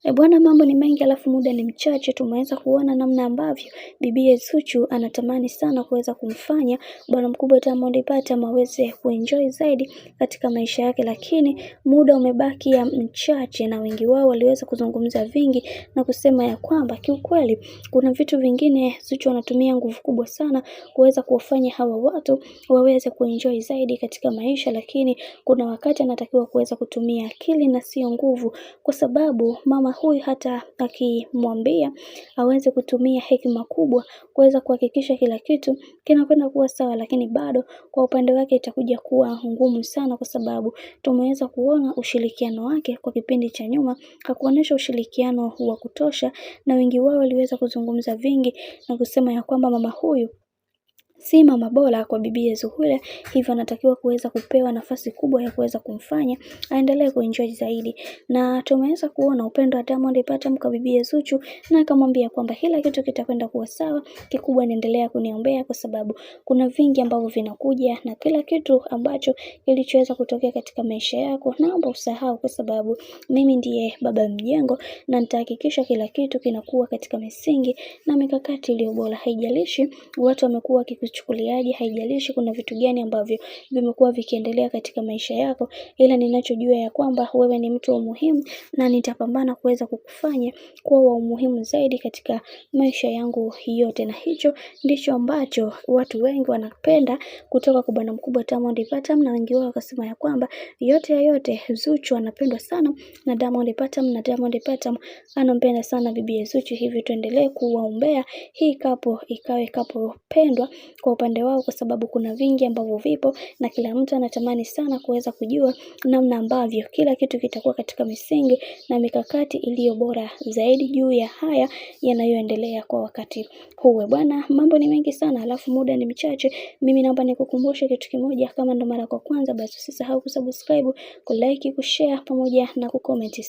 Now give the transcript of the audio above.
Bwana, mambo ni mengi alafu muda ni mchache. Tumeweza kuona namna ambavyo bibie Zuchu anatamani sana kuweza kumfanya bwana mkubwa Diamond Platnumz aweze kuenjoy zaidi katika maisha yake, lakini muda umebaki ya mchache na wengi wao waliweza kuzungumza vingi na kusema ya kwamba kiukweli kuna vitu vingine Zuchu anatumia nguvu kubwa sana kuweza kuwafanya hawa watu waweze kuenjoy zaidi katika maisha, lakini kuna wakati anatakiwa kuweza kutumia akili na sio nguvu, kwa sababu mama huyu hata akimwambia aweze kutumia hekima kubwa kuweza kuhakikisha kila kitu kinakwenda kuwa sawa, lakini bado kwa upande wake itakuja kuwa ngumu sana, kwa sababu tumeweza kuona ushirikiano wake kwa kipindi cha nyuma hakuonesha ushirikiano wa kutosha, na wengi wao waliweza kuzungumza vingi na kusema ya kwamba mama huyu si mama bora kwa bibie Zuhura, hivyo anatakiwa kuweza kupewa nafasi kubwa ya kuweza kumfanya aendelee kuenjoy zaidi. Na tumeweza kuona upendo wa Diamond Platnumz kwa bibie Zuchu, na akamwambia kwamba kila kitu kitakwenda kuwa sawa, kikubwa niendelea kuniombea kwa sababu kuna vingi ambavyo vinakuja, na kila kitu ambacho kilichoweza kutokea katika maisha yako naomba usahau, kwa sababu mimi ndiye baba mjengo na nitahakikisha kila kitu kinakuwa katika misingi na mikakati iliyo bora. Haijalishi watu wamekuwa wakikuchukuliaje, haijalishi kuna vitu gani ambavyo vimekuwa vikiendelea katika maisha yako, ila ninachojua ya kwamba wewe ni mtu wa muhimu na nitapambana kuweza kukufanya kuwa wa umuhimu zaidi katika maisha yangu yote. Na hicho ndicho ambacho watu wengi wanapenda kutoka kwa bwana mkubwa Diamond Platnumz, na wengi wao wakasema ya kwamba yote ya yote Zuchu anapendwa sana na Diamond Platnumz, na Diamond Platnumz anampenda sana bibi Zuchu, hivi tuendelee kuwaombea hii kapo ikawe kapo pendwa kwa upande wao, kwa sababu kuna vingi ambavyo vipo na kila mtu anatamani sana kuweza kujua namna ambavyo kila kitu kitakuwa katika misingi na mikakati iliyo bora zaidi juu ya haya yanayoendelea kwa wakati huu. Bwana, mambo ni mengi sana alafu muda ni mchache. Mimi naomba nikukumbushe kitu kimoja, kama ndo mara kwa kwanza basi usisahau kusubscribe, kulike, kushare pamoja na kucomment.